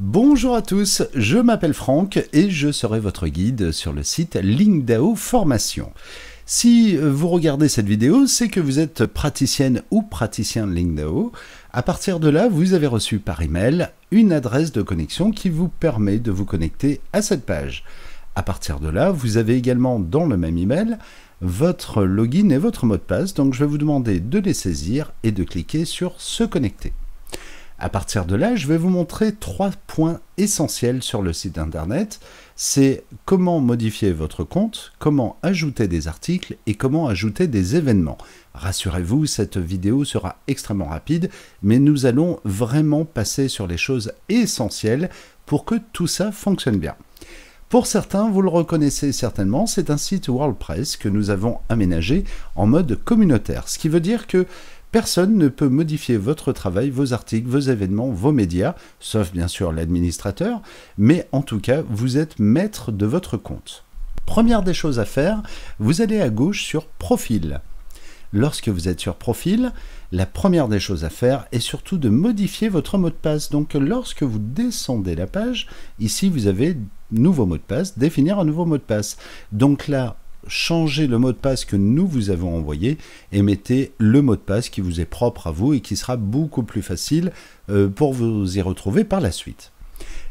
Bonjour à tous, je m'appelle Franck et je serai votre guide sur le site Lingdao Formation. Si vous regardez cette vidéo, c'est que vous êtes praticienne ou praticien de Lingdao. À partir de là, vous avez reçu par email une adresse de connexion qui vous permet de vous connecter à cette page. À partir de là, vous avez également dans le même email votre login et votre mot de passe, donc je vais vous demander de les saisir et de cliquer sur se connecter. À partir de là, je vais vous montrer 3 points essentiels sur le site internet. C'est comment modifier votre compte, comment ajouter des articles et comment ajouter des événements. Rassurez-vous, cette vidéo sera extrêmement rapide, mais nous allons vraiment passer sur les choses essentielles pour que tout ça fonctionne bien. Pour certains, vous le reconnaissez certainement, c'est un site WordPress que nous avons aménagé en mode communautaire, ce qui veut dire que personne ne peut modifier votre travail, vos articles, vos événements, vos médias, sauf bien sûr l'administrateur, mais en tout cas, vous êtes maître de votre compte. Première des choses à faire, vous allez à gauche sur Profil. Lorsque vous êtes sur Profil, la première des choses à faire est surtout de modifier votre mot de passe. Donc lorsque vous descendez la page, ici vous avez nouveau mot de passe, définir un nouveau mot de passe. Donc là, changez le mot de passe que nous vous avons envoyé et mettez le mot de passe qui vous est propre à vous et qui sera beaucoup plus facile pour vous y retrouver par la suite.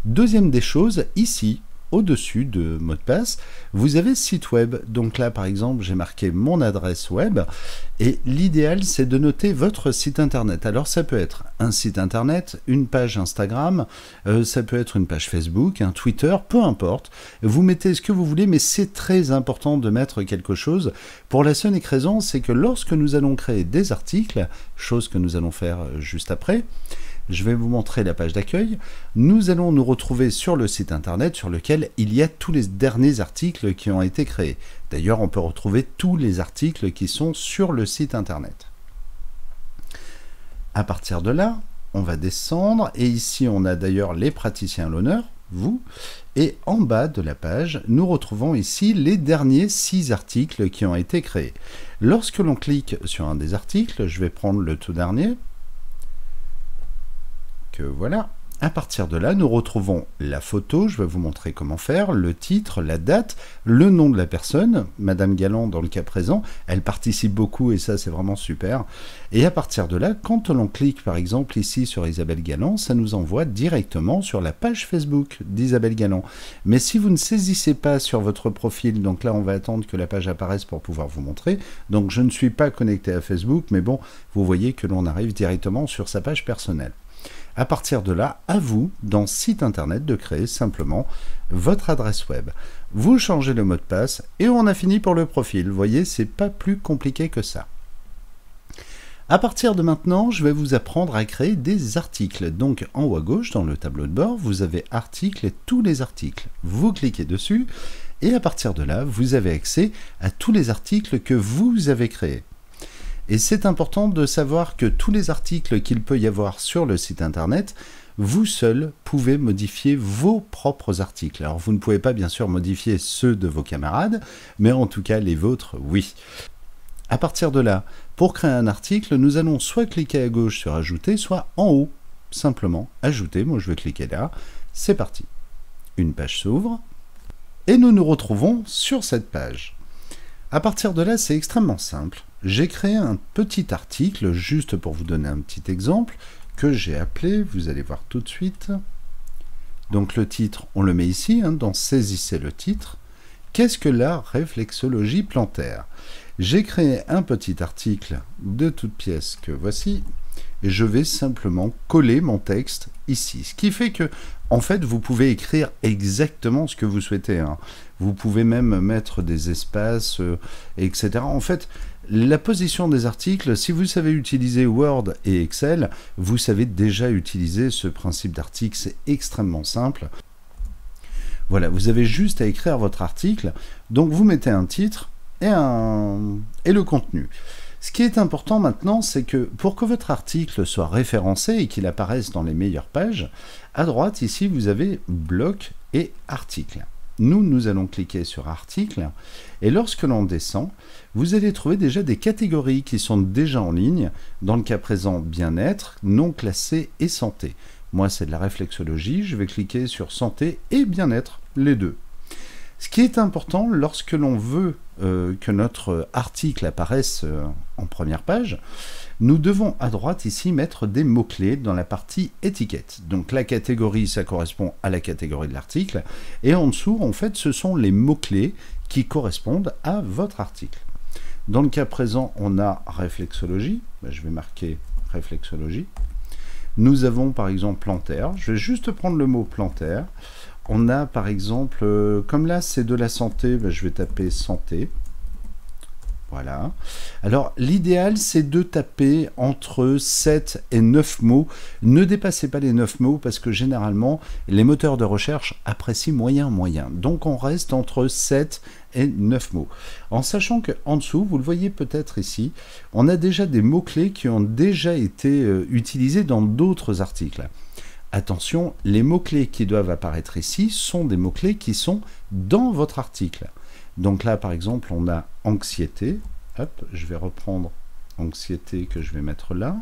Deuxième des choses, ici, au-dessus de mot de passe, vous avez site web. Donc là, par exemple, j'ai marqué mon adresse web et l'idéal, c'est de noter votre site internet. Alors, ça peut être un site internet, une page Instagram, ça peut être une page Facebook, un Twitter, peu importe. Vous mettez ce que vous voulez, mais c'est très important de mettre quelque chose pour la seule et raison, c'est que lorsque nous allons créer des articles, chose que nous allons faire juste après, je vais vous montrer la page d'accueil. Nous allons nous retrouver sur le site internet sur lequel il y a tous les derniers articles qui ont été créés. D'ailleurs, on peut retrouver tous les articles qui sont sur le site internet. À partir de là, on va descendre et ici on a d'ailleurs les praticiens à l'honneur, vous, et en bas de la page, nous retrouvons ici les derniers 6 articles qui ont été créés. Lorsque l'on clique sur un des articles, je vais prendre le tout dernier, que voilà. À partir de là, nous retrouvons la photo, je vais vous montrer comment faire, le titre, la date, le nom de la personne, Madame Galland dans le cas présent, elle participe beaucoup et ça c'est vraiment super. Et à partir de là, quand l'on clique par exemple ici sur Isabelle Galland, ça nous envoie directement sur la page Facebook d'Isabelle Galland. Mais si vous ne saisissez pas sur votre profil, donc là on va attendre que la page apparaisse pour pouvoir vous montrer, donc je ne suis pas connecté à Facebook, mais bon, vous voyez que l'on arrive directement sur sa page personnelle. À partir de là, à vous, dans site internet, de créer simplement votre adresse web. Vous changez le mot de passe et on a fini pour le profil. Vous voyez, c'est pas plus compliqué que ça. À partir de maintenant, je vais vous apprendre à créer des articles. Donc en haut à gauche, dans le tableau de bord, vous avez articles et tous les articles. Vous cliquez dessus et à partir de là, vous avez accès à tous les articles que vous avez créés. Et c'est important de savoir que tous les articles qu'il peut y avoir sur le site internet, vous seul pouvez modifier vos propres articles. Alors vous ne pouvez pas bien sûr modifier ceux de vos camarades, mais en tout cas les vôtres, oui. À partir de là, pour créer un article, nous allons soit cliquer à gauche sur ajouter, soit en haut, simplement ajouter. Moi je vais cliquer là, c'est parti. Une page s'ouvre et nous nous retrouvons sur cette page. À partir de là, c'est extrêmement simple. J'ai créé un petit article, juste pour vous donner un petit exemple, que j'ai appelé, vous allez voir tout de suite. Donc le titre, on le met ici, dans Saisissez le titre. Qu'est-ce que la réflexologie plantaire? J'ai créé un petit article de toute pièce que voici, et je vais simplement coller mon texte ici. Ce qui fait que, en fait, vous pouvez écrire exactement ce que vous souhaitez. Vous pouvez même mettre des espaces, etc. En fait, la position des articles, si vous savez utiliser Word et Excel, vous savez déjà utiliser ce principe d'article. C'est extrêmement simple. Voilà, vous avez juste à écrire votre article. Donc, vous mettez un titre et le contenu. Ce qui est important maintenant, c'est que pour que votre article soit référencé et qu'il apparaisse dans les meilleures pages, à droite, ici, vous avez bloc et article. Nous allons cliquer sur article et lorsque l'on descend, vous allez trouver déjà des catégories qui sont déjà en ligne, dans le cas présent bien-être, non classé et santé. Moi, c'est de la réflexologie. Je vais cliquer sur santé et bien-être, les deux. Ce qui est important lorsque l'on veut que notre article apparaisse en première page, nous devons à droite ici mettre des mots-clés dans la partie étiquette. Donc la catégorie, ça correspond à la catégorie de l'article. Et en dessous, en fait, ce sont les mots-clés qui correspondent à votre article. Dans le cas présent, on a réflexologie. Je vais marquer réflexologie. Nous avons par exemple plantaire. Je vais juste prendre le mot plantaire. On a par exemple, comme là c'est de la santé, je vais taper santé. Voilà. Alors l'idéal c'est de taper entre 7 et 9 mots. Ne dépassez pas les 9 mots parce que généralement les moteurs de recherche apprécient moyen. Donc on reste entre 7 et 9 mots. En sachant qu'en dessous, vous le voyez peut-être ici, on a déjà des mots-clés qui ont déjà été utilisés dans d'autres articles. Attention, les mots-clés qui doivent apparaître ici sont des mots-clés qui sont dans votre article. Donc là, par exemple, on a anxiété. Hop, je vais reprendre anxiété que je vais mettre là.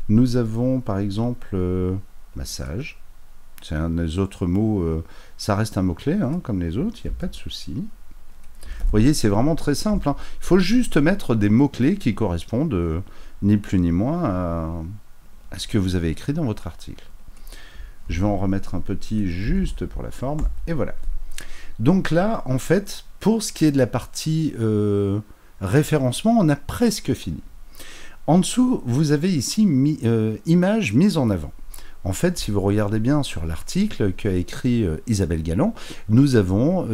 Nous avons, par exemple, massage. C'est un des autres mots. Ça reste un mot-clé, hein, comme les autres, il n'y a pas de souci. Vous voyez, c'est vraiment très simple. Hein. Il faut juste mettre des mots-clés qui correspondent, ni plus ni moins, à ce que vous avez écrit dans votre article. Je vais en remettre un petit juste pour la forme, et voilà. Donc là, en fait, pour ce qui est de la partie référencement, on a presque fini. En dessous, vous avez ici images mises en avant. En fait, si vous regardez bien sur l'article qu'a écrit Isabelle Galland, nous avons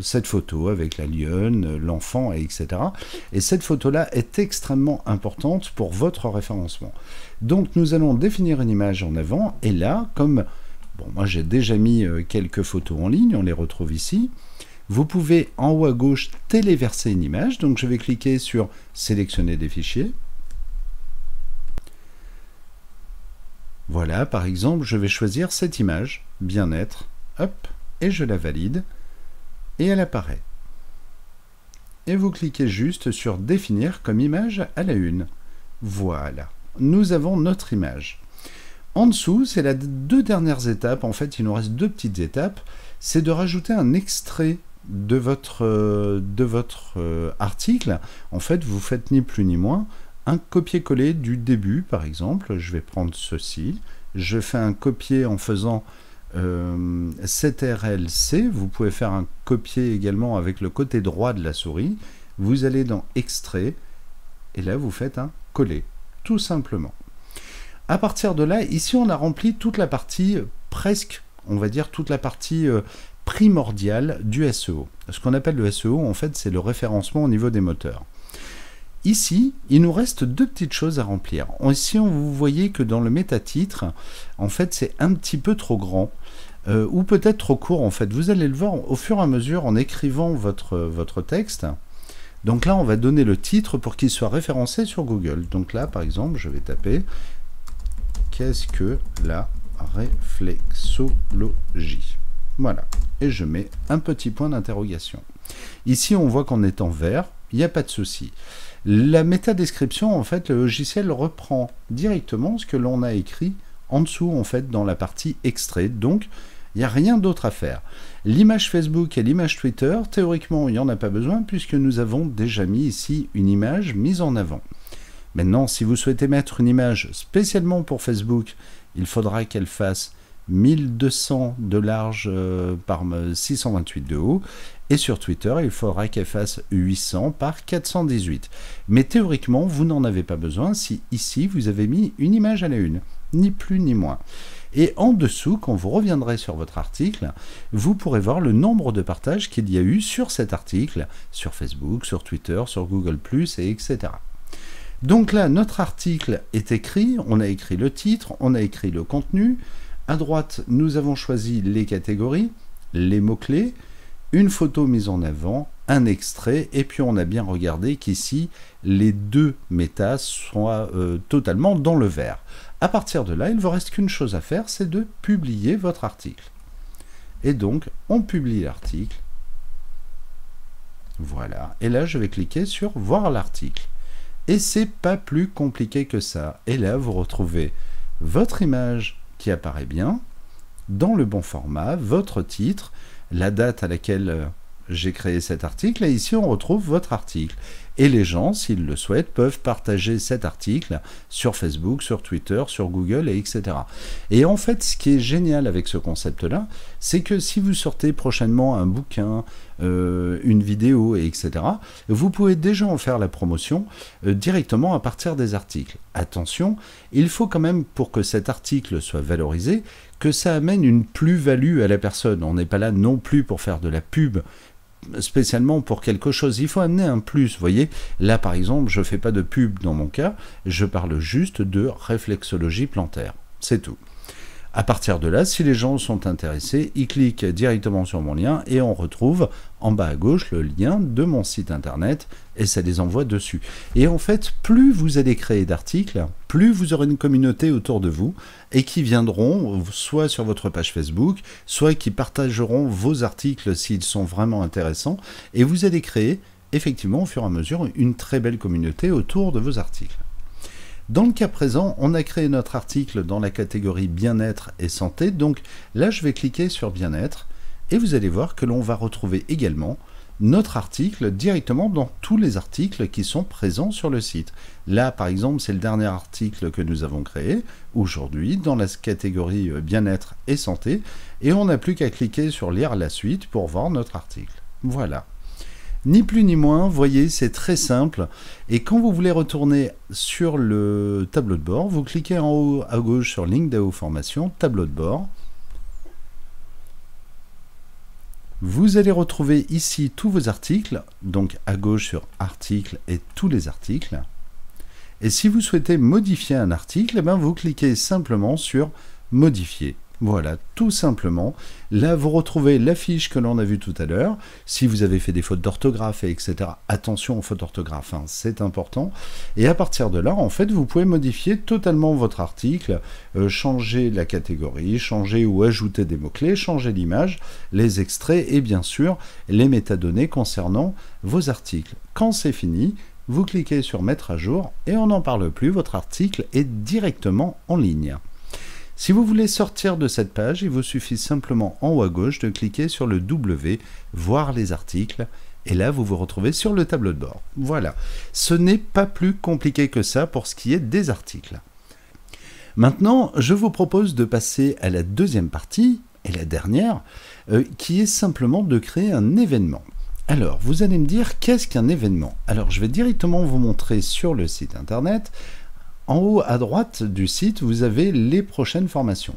cette photo avec la lionne, l'enfant, etc. Et cette photo-là est extrêmement importante pour votre référencement. Donc, nous allons définir une image en avant. Et là, comme bon, moi j'ai déjà mis quelques photos en ligne, on les retrouve ici. Vous pouvez en haut à gauche téléverser une image. Donc, je vais cliquer sur sélectionner des fichiers. Voilà, par exemple, je vais choisir cette image, bien-être, hop, et je la valide, et elle apparaît. Et vous cliquez juste sur définir comme image à la une. Voilà, nous avons notre image. En dessous, c'est les deux dernières étapes, en fait, il nous reste deux petites étapes, c'est de rajouter un extrait de votre article. En fait, vous faites ni plus ni moins un copier-coller du début, par exemple. Je vais prendre ceci. Je fais un copier en faisant CTRL-C. Vous pouvez faire un copier également avec le côté droit de la souris. Vous allez dans Extrait. Et là, vous faites un coller. Tout simplement. À partir de là, ici, on a rempli toute la partie presque, on va dire, toute la partie primordiale du SEO. Ce qu'on appelle le SEO, en fait, c'est le référencement au niveau des moteurs. Ici, il nous reste deux petites choses à remplir. Ici, vous voyez que dans le métatitre, en fait, c'est un petit peu trop grand, ou peut-être trop court, en fait. Vous allez le voir au fur et à mesure en écrivant votre texte. Donc là, on va donner le titre pour qu'il soit référencé sur Google. Donc là, par exemple, je vais taper « Qu'est-ce que la réflexologie ?» Voilà. Et je mets un petit point d'interrogation. Ici, on voit qu'on est en vert. Il n'y a pas de souci. La métadescription, en fait, le logiciel reprend directement ce que l'on a écrit en dessous, en fait, dans la partie extrait. Donc, il n'y a rien d'autre à faire. L'image Facebook et l'image Twitter, théoriquement, il n'y en a pas besoin puisque nous avons déjà mis ici une image mise en avant. Maintenant, si vous souhaitez mettre une image spécialement pour Facebook, il faudra qu'elle fasse 1200 de large par 628 de haut. Et sur Twitter, il faudra qu'elle fasse 800 par 418. Mais théoriquement, vous n'en avez pas besoin si ici, vous avez mis une image à la une. Ni plus ni moins. Et en dessous, quand vous reviendrez sur votre article, vous pourrez voir le nombre de partages qu'il y a eu sur cet article, sur Facebook, sur Twitter, sur Google+, et etc. Donc là, notre article est écrit, on a écrit le titre, on a écrit le contenu. À droite, nous avons choisi les catégories, les mots-clés, une photo mise en avant, un extrait, et puis on a bien regardé qu'ici, les deux métas soient totalement dans le vert. À partir de là, il ne vous reste qu'une chose à faire, c'est de publier votre article. Et donc, on publie l'article. Voilà. Et là, je vais cliquer sur « Voir l'article ». Et c'est pas plus compliqué que ça. Et là, vous retrouvez votre image qui apparaît bien, dans le bon format, votre titre, la date à laquelle j'ai créé cet article, et ici on retrouve votre article. Et les gens, s'ils le souhaitent, peuvent partager cet article sur Facebook, sur Twitter, sur Google, et etc. Et en fait, ce qui est génial avec ce concept-là, c'est que si vous sortez prochainement un bouquin, une vidéo, et etc., vous pouvez déjà en faire la promotion directement à partir des articles. Attention, il faut quand même, pour que cet article soit valorisé, que ça amène une plus-value à la personne. On n'est pas là non plus pour faire de la pub, spécialement pour quelque chose. Il faut amener un plus, vous voyez. Là, par exemple, je ne fais pas de pub dans mon cas, je parle juste de réflexologie plantaire. C'est tout. À partir de là, si les gens sont intéressés, ils cliquent directement sur mon lien et on retrouve en bas à gauche le lien de mon site internet et ça les envoie dessus. Et en fait, plus vous allez créer d'articles, plus vous aurez une communauté autour de vous et qui viendront soit sur votre page Facebook, soit qui partageront vos articles s'ils sont vraiment intéressants et vous allez créer effectivement au fur et à mesure une très belle communauté autour de vos articles. Dans le cas présent, on a créé notre article dans la catégorie bien-être et santé, donc là je vais cliquer sur bien-être et vous allez voir que l'on va retrouver également notre article directement dans tous les articles qui sont présents sur le site. Là par exemple c'est le dernier article que nous avons créé aujourd'hui dans la catégorie bien-être et santé et on n'a plus qu'à cliquer sur lire la suite pour voir notre article. Voilà. Ni plus ni moins, vous voyez, c'est très simple. Et quand vous voulez retourner sur le tableau de bord, vous cliquez en haut à gauche sur LinkedIn Formation, tableau de bord. Vous allez retrouver ici tous vos articles, donc à gauche sur articles et tous les articles. Et si vous souhaitez modifier un article, eh bien vous cliquez simplement sur modifier. Voilà, tout simplement. Là, vous retrouvez la fiche que l'on a vue tout à l'heure. Si vous avez fait des fautes d'orthographe, etc., attention aux fautes d'orthographe, hein, c'est important. Et à partir de là, en fait, vous pouvez modifier totalement votre article, changer la catégorie, changer ou ajouter des mots-clés, changer l'image, les extraits et bien sûr, les métadonnées concernant vos articles. Quand c'est fini, vous cliquez sur mettre à jour et on n'en parle plus, votre article est directement en ligne. Si vous voulez sortir de cette page, il vous suffit simplement en haut à gauche de cliquer sur le W, voir les articles, et là vous vous retrouvez sur le tableau de bord. Voilà, ce n'est pas plus compliqué que ça pour ce qui est des articles. Maintenant, je vous propose de passer à la deuxième partie, et la dernière, qui est simplement de créer un événement. Alors, vous allez me dire, qu'est-ce qu'un événement? Alors, je vais directement vous montrer sur le site internet. En haut à droite du site, vous avez les prochaines formations.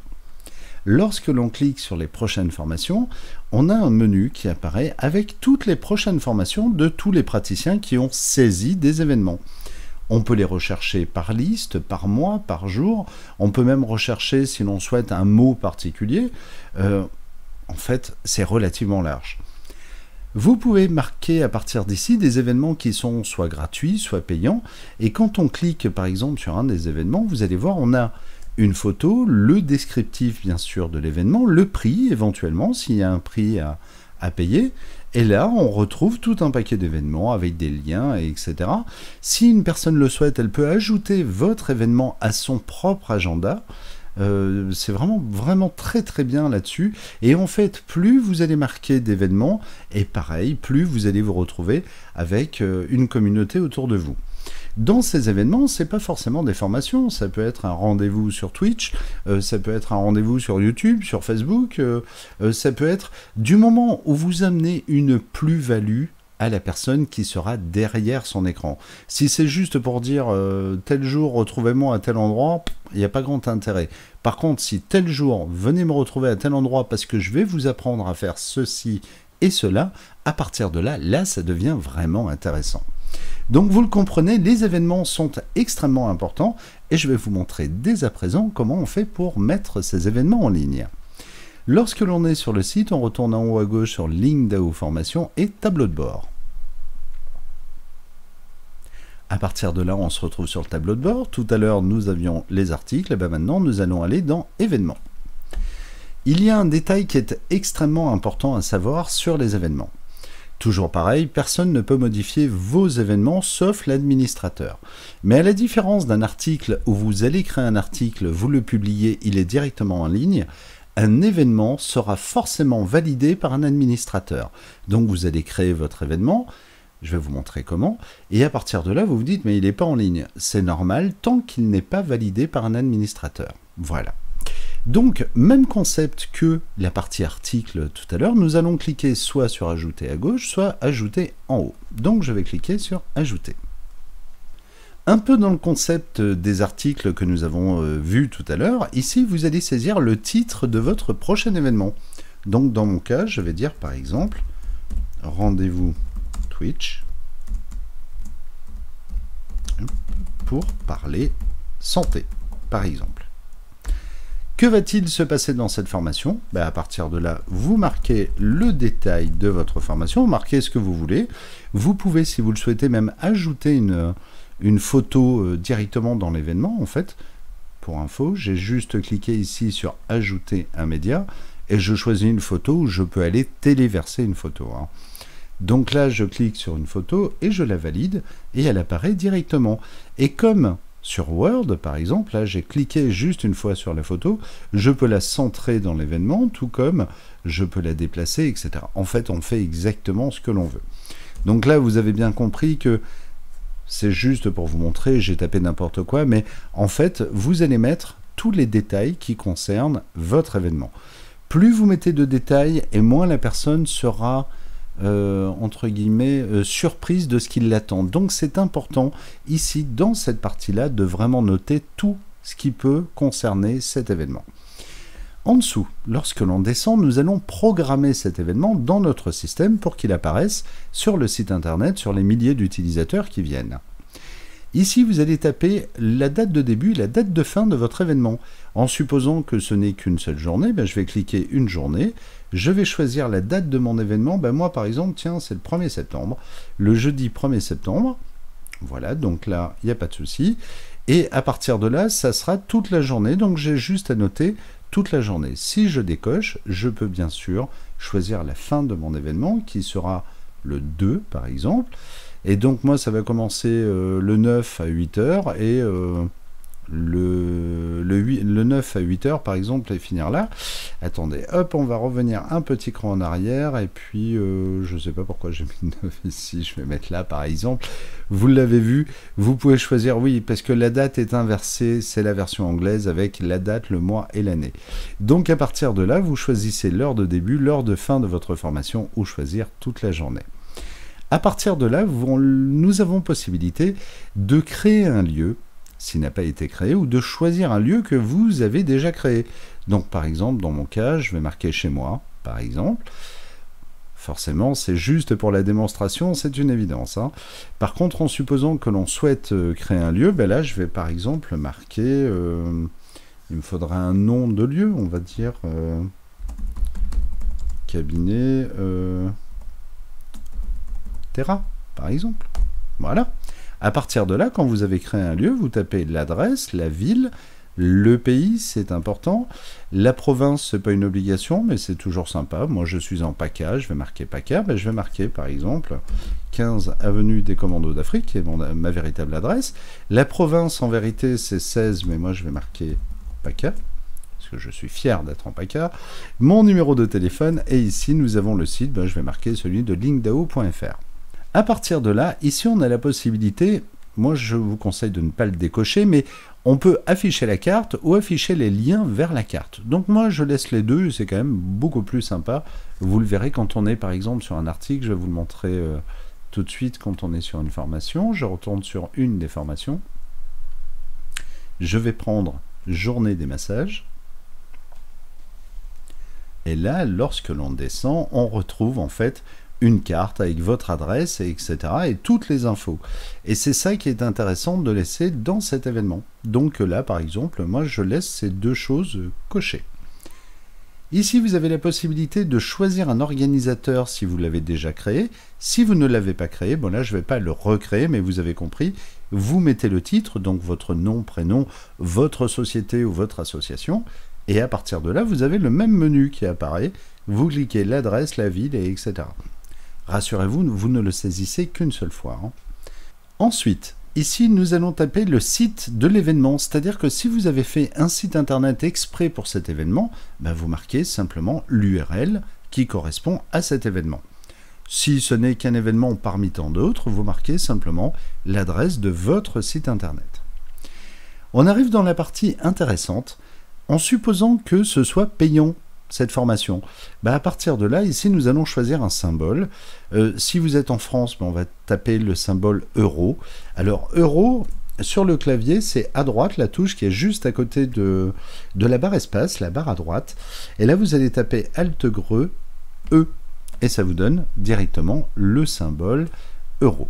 Lorsque l'on clique sur les prochaines formations, on a un menu qui apparaît avec toutes les prochaines formations de tous les praticiens qui ont saisi des événements. On peut les rechercher par liste, par mois, par jour. On peut même rechercher, si l'on souhaite, un mot particulier. En fait, c'est relativement large. Vous pouvez marquer à partir d'ici des événements qui sont soit gratuits, soit payants. Et quand on clique par exemple sur un des événements, vous allez voir, on a une photo, le descriptif bien sûr de l'événement, le prix éventuellement, s'il y a un prix à payer. Et là, on retrouve tout un paquet d'événements avec des liens, etc. Si une personne le souhaite, elle peut ajouter votre événement à son propre agenda. C'est vraiment très très bien là-dessus. Et en fait, plus vous allez marquer d'événements, et pareil, plus vous allez vous retrouver avec une communauté autour de vous. Dans ces événements, c'est pas forcément des formations, ça peut être un rendez-vous sur Twitch, ça peut être un rendez-vous sur YouTube, sur Facebook, ça peut être du moment où vous amenez une plus-value à la personne qui sera derrière son écran. Si c'est juste pour dire tel jour retrouvez-moi à tel endroit, il n'y a pas grand intérêt. Par contre, si tel jour venez me retrouver à tel endroit parce que je vais vous apprendre à faire ceci et cela, à partir de là, ça devient vraiment intéressant. Donc vous le comprenez, les événements sont extrêmement importants et je vais vous montrer dès à présent comment on fait pour mettre ces événements en ligne. Lorsque l'on est sur le site, on retourne en haut à gauche sur LinkedIn Formation et tableau de bord. À partir de là, on se retrouve sur le tableau de bord. Tout à l'heure, nous avions les articles, et bien maintenant, nous allons aller dans événements. Il y a un détail qui est extrêmement important à savoir sur les événements. Toujours pareil, personne ne peut modifier vos événements sauf l'administrateur. Mais à la différence d'un article où vous allez créer un article, vous le publiez, il est directement en ligne, un événement sera forcément validé par un administrateur. Donc vous allez créer votre événement, je vais vous montrer comment, et à partir de là, vous vous dites, mais il n'est pas en ligne. C'est normal tant qu'il n'est pas validé par un administrateur. Voilà. Donc, même concept que la partie article tout à l'heure, nous allons cliquer soit sur ajouter à gauche, soit ajouter en haut. Donc, je vais cliquer sur ajouter. Un peu dans le concept des articles que nous avons vus tout à l'heure, ici, vous allez saisir le titre de votre prochain événement. Donc, dans mon cas, je vais dire par exemple, rendez-vous Twitch pour parler santé, par exemple. Que va-t-il se passer dans cette formation? À partir de là, vous marquez le détail de votre formation, vous marquez ce que vous voulez. Vous pouvez, si vous le souhaitez, même ajouter une photo directement dans l'événement. En fait, pour info, j'ai juste cliqué ici sur « Ajouter un média » et je choisis une photo où je peux aller téléverser une photo. Donc là, je clique sur une photo et je la valide et elle apparaît directement. Et comme sur Word, par exemple, là j'ai cliqué juste une fois sur la photo, je peux la centrer dans l'événement, tout comme je peux la déplacer, etc. En fait, on fait exactement ce que l'on veut. Donc là, vous avez bien compris que c'est juste pour vous montrer, j'ai tapé n'importe quoi, mais en fait, vous allez mettre tous les détails qui concernent votre événement. Plus vous mettez de détails, et moins la personne sera entre guillemets surprise de ce qui l'attend. Donc c'est important ici dans cette partie-là de vraiment noter tout ce qui peut concerner cet événement. En dessous, lorsque l'on descend, nous allons programmer cet événement dans notre système pour qu'il apparaisse sur le site internet, sur les milliers d'utilisateurs qui viennent. Ici, vous allez taper la date de début et la date de fin de votre événement. En supposant que ce n'est qu'une seule journée, je vais cliquer une journée. Je vais choisir la date de mon événement. Moi, par exemple, tiens, c'est le 1er septembre. Le jeudi 1er septembre. Voilà, donc là, il n'y a pas de souci. Et à partir de là, ça sera toute la journée. Donc, j'ai juste à noter toute la journée. Si je décoche, je peux bien sûr choisir la fin de mon événement qui sera le 2, par exemple. Et donc, moi, ça va commencer le 9 à 8 heures et le 9 à 8 heures, par exemple, et finir là. Attendez, hop, on va revenir un petit cran en arrière. Et puis, je ne sais pas pourquoi j'ai mis 9 ici. Je vais mettre là, par exemple. Vous l'avez vu, vous pouvez choisir, oui, parce que la date est inversée. C'est la version anglaise avec la date, le mois et l'année. Donc, à partir de là, vous choisissez l'heure de début, l'heure de fin de votre formation ou choisir toute la journée. À partir de là, nous avons possibilité de créer un lieu, s'il n'a pas été créé, ou de choisir un lieu que vous avez déjà créé. Donc, par exemple, dans mon cas, je vais marquer chez moi, par exemple. Forcément, c'est juste pour la démonstration, c'est une évidence. Par contre, en supposant que l'on souhaite créer un lieu, là, je vais par exemple marquer, il me faudra un nom de lieu, on va dire, cabinet... Terra, par exemple. Voilà. À partir de là, quand vous avez créé un lieu, vous tapez l'adresse, la ville, le pays, c'est important. La province, c'est pas une obligation, mais c'est toujours sympa. Moi, je suis en PACA, je vais marquer PACA. Je vais marquer, par exemple, 15 avenue des Commandos d'Afrique, qui est ma véritable adresse. La province, en vérité, c'est 16, mais moi, je vais marquer PACA. Parce que je suis fier d'être en PACA. Mon numéro de téléphone, et ici, nous avons le site, je vais marquer celui de linkdao.fr. À partir de là, ici on a la possibilité, moi je vous conseille de ne pas le décocher, mais on peut afficher la carte ou afficher les liens vers la carte. Donc moi je laisse les deux, c'est quand même beaucoup plus sympa. Vous le verrez quand on est par exemple sur un article, je vais vous le montrer tout de suite quand on est sur une formation. Je retourne sur une des formations. Je vais prendre journée des massages. Et là, lorsque l'on descend, on retrouve en fait une carte avec votre adresse, etc. et toutes les infos. Et c'est ça qui est intéressant de laisser dans cet événement. Donc là, par exemple, moi, je laisse ces deux choses cochées. Ici, vous avez la possibilité de choisir un organisateur si vous l'avez déjà créé. Si vous ne l'avez pas créé, là, je ne vais pas le recréer, mais vous avez compris, vous mettez le titre, donc votre nom, prénom, votre société ou votre association, et à partir de là, vous avez le même menu qui apparaît. Vous cliquez l'adresse, la ville, et etc. Rassurez-vous, vous ne le saisissez qu'une seule fois. Ensuite, ici, nous allons taper le site de l'événement, c'est-à-dire que si vous avez fait un site internet exprès pour cet événement, vous marquez simplement l'URL qui correspond à cet événement. Si ce n'est qu'un événement parmi tant d'autres, vous marquez simplement l'adresse de votre site internet. On arrive dans la partie intéressante, en supposant que ce soit payant, cette formation. À partir de là, ici, nous allons choisir un symbole. Si vous êtes en France, on va taper le symbole euro. Alors, euro, sur le clavier, c'est à droite, la touche qui est juste à côté de la barre espace, la barre à droite. Et là, vous allez taper Alt-Greu, E. Et ça vous donne directement le symbole euro.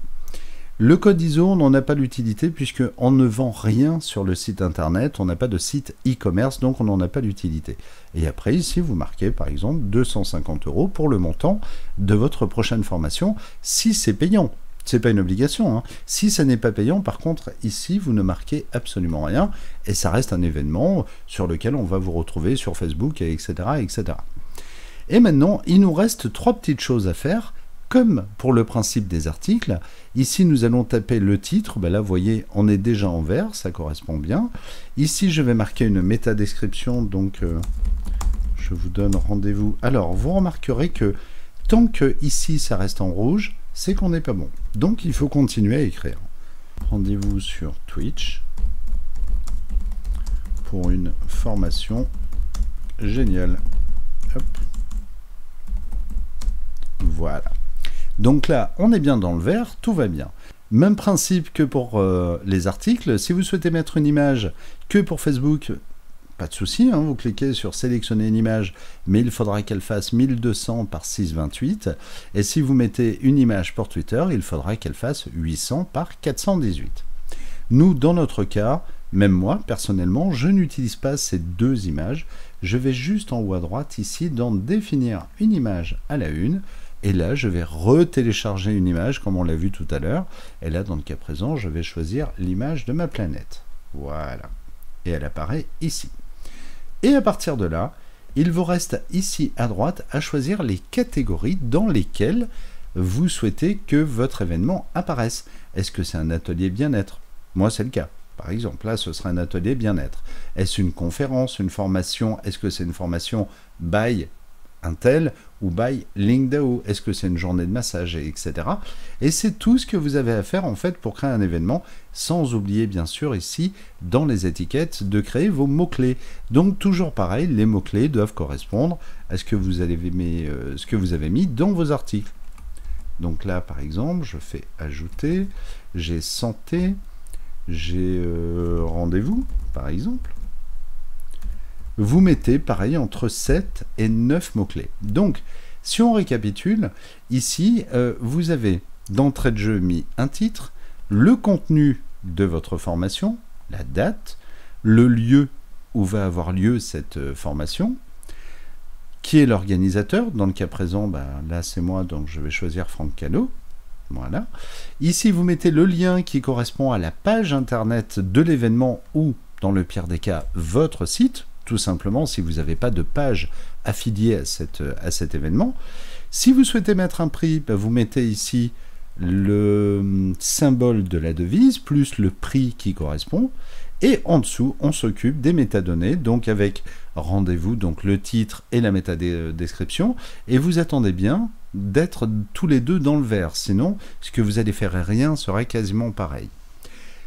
Le code ISO, on n'en a pas l'utilité puisqu'on ne vend rien sur le site internet, on n'a pas de site e-commerce, donc on n'en a pas l'utilité. Et après, ici, vous marquez par exemple 250 € pour le montant de votre prochaine formation, si c'est payant. C'est pas une obligation. Si ça n'est pas payant, par contre, ici, vous ne marquez absolument rien, et ça reste un événement sur lequel on va vous retrouver sur Facebook, etc., etc. Et maintenant, il nous reste 3 petites choses à faire, comme pour le principe des articles. Ici, nous allons taper le titre. Là, vous voyez, on est déjà en vert, ça correspond bien. Ici, je vais marquer une métadescription, donc je vous donne rendez-vous. Alors, vous remarquerez que tant que ici, ça reste en rouge, c'est qu'on n'est pas bon. Donc, il faut continuer à écrire. Rendez-vous sur Twitch pour une formation géniale. Hop. Voilà. Donc là, on est bien dans le vert, tout va bien. Même principe que pour les articles. Si vous souhaitez mettre une image que pour Facebook, pas de souci, vous cliquez sur sélectionner une image, mais il faudra qu'elle fasse 1200 par 628. Et si vous mettez une image pour Twitter, il faudra qu'elle fasse 800 par 418. Nous, dans notre cas, même moi, personnellement, je n'utilise pas ces deux images. Je vais juste en haut à droite, ici, dans définir une image à la une. Et là, je vais retélécharger une image, comme on l'a vu tout à l'heure. Et là, dans le cas présent, je vais choisir l'image de ma planète. Voilà. Et elle apparaît ici. Et à partir de là, il vous reste ici à droite à choisir les catégories dans lesquelles vous souhaitez que votre événement apparaisse. Est-ce que c'est un atelier bien-être? Moi, c'est le cas. Par exemple, là, ce sera un atelier bien-être. Est-ce une conférence, une formation? Est-ce que c'est une formation by un tel ou by Lingdao? Est-ce que c'est une journée de massage, etc. Et c'est tout ce que vous avez à faire en fait pour créer un événement, sans oublier bien sûr ici dans les étiquettes de créer vos mots-clés. Donc toujours pareil, les mots-clés doivent correspondre à ce que vous avez mis dans vos articles. Donc là par exemple, je fais ajouter, j'ai santé, j'ai rendez-vous par exemple. Vous mettez pareil entre 7 et 9 mots-clés. Donc, si on récapitule, ici, vous avez d'entrée de jeu mis un titre, le contenu de votre formation, la date, le lieu où va avoir lieu cette formation, qui est l'organisateur. Dans le cas présent, là c'est moi, donc je vais choisir Franck Callot. Voilà. Ici, vous mettez le lien qui correspond à la page internet de l'événement ou, dans le pire des cas, votre site. Tout simplement, si vous n'avez pas de page affiliée à cet événement. Si vous souhaitez mettre un prix, vous mettez ici le symbole de la devise, plus le prix qui correspond. Et en dessous, on s'occupe des métadonnées, donc avec rendez-vous, donc le titre et la métadescription. Et vous attendez bien d'être tous les deux dans le vert. Sinon, ce que vous allez faire et rien serait quasiment pareil.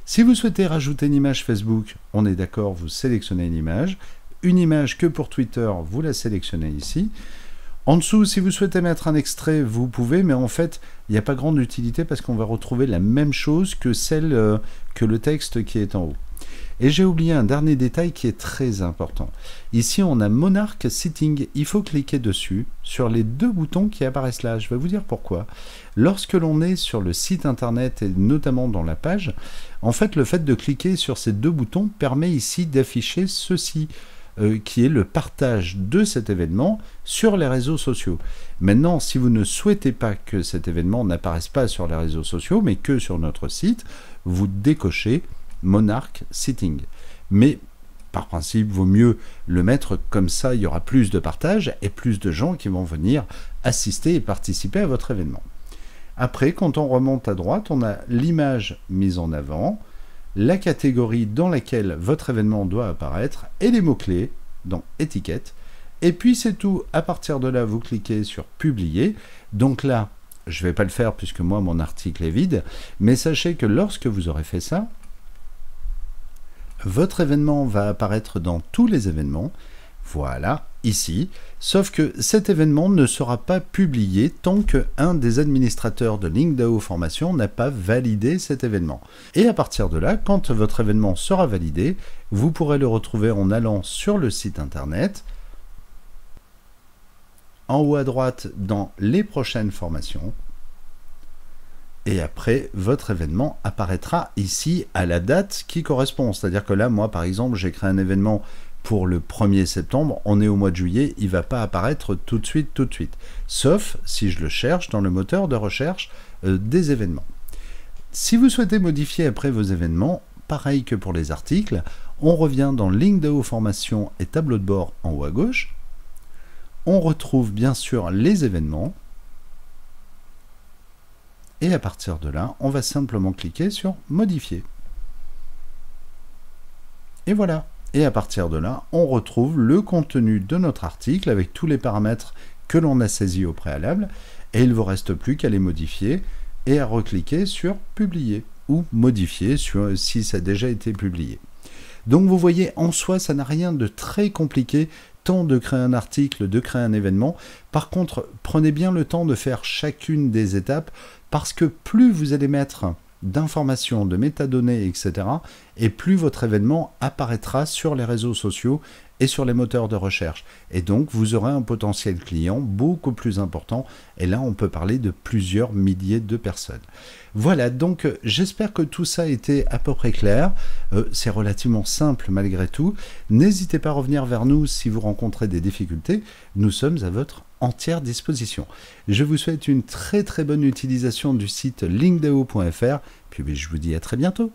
Si vous souhaitez rajouter une image Facebook, on est d'accord, vous sélectionnez une image. Une image que pour Twitter, vous la sélectionnez ici. En dessous, si vous souhaitez mettre un extrait, vous pouvez, mais en fait, il n'y a pas grande utilité parce qu'on va retrouver la même chose que que le texte qui est en haut. Et j'ai oublié un dernier détail qui est très important. Ici, on a Monarch Sitting. Il faut cliquer dessus, sur les deux boutons qui apparaissent là. Je vais vous dire pourquoi. Lorsque l'on est sur le site internet et notamment dans la page, en fait, le fait de cliquer sur ces deux boutons permet ici d'afficher ceci, qui est le partage de cet événement sur les réseaux sociaux. Maintenant, si vous ne souhaitez pas que cet événement n'apparaisse pas sur les réseaux sociaux, mais que sur notre site, vous décochez Monarch Sitting. Mais par principe, vaut mieux le mettre comme ça, il y aura plus de partage et plus de gens qui vont venir assister et participer à votre événement. Après, quand on remonte à droite, on a l'image mise en avant, la catégorie dans laquelle votre événement doit apparaître et les mots-clés dans étiquette. Et puis c'est tout. À partir de là, vous cliquez sur publier. Donc là, je ne vais pas le faire puisque moi, mon article est vide. Mais sachez que lorsque vous aurez fait ça, votre événement va apparaître dans tous les événements. Voilà, ici. Sauf que cet événement ne sera pas publié tant qu'un des administrateurs de LinkDAO Formation n'a pas validé cet événement. Et à partir de là, quand votre événement sera validé, vous pourrez le retrouver en allant sur le site internet, en haut à droite dans les prochaines formations. Et après, votre événement apparaîtra ici à la date qui correspond. C'est-à-dire que là, moi, par exemple, j'ai créé un événement pour le 1er septembre. On est au mois de juillet, il ne va pas apparaître tout de suite. Sauf si je le cherche dans le moteur de recherche des événements. Si vous souhaitez modifier après vos événements, pareil que pour les articles, on revient dans LinkDAO Formation et tableau de bord en haut à gauche. On retrouve bien sûr les événements. Et à partir de là, on va simplement cliquer sur modifier. Et voilà. Et à partir de là, on retrouve le contenu de notre article avec tous les paramètres que l'on a saisis au préalable. Et il ne vous reste plus qu'à les modifier et à recliquer sur publier ou modifier si ça a déjà été publié. Donc vous voyez, en soi, ça n'a rien de très compliqué, tant de créer un article, de créer un événement. Par contre, prenez bien le temps de faire chacune des étapes, parce que plus vous allez mettre d'informations, de métadonnées, etc., et plus votre événement apparaîtra sur les réseaux sociaux et sur les moteurs de recherche. Et donc, vous aurez un potentiel client beaucoup plus important. Et là, on peut parler de plusieurs milliers de personnes. Voilà, donc j'espère que tout ça a été à peu près clair. C'est relativement simple malgré tout. N'hésitez pas à revenir vers nous si vous rencontrez des difficultés. Nous sommes à votre entière disposition. Je vous souhaite une très bonne utilisation du site linkdao.fr. Puis je vous dis à très bientôt.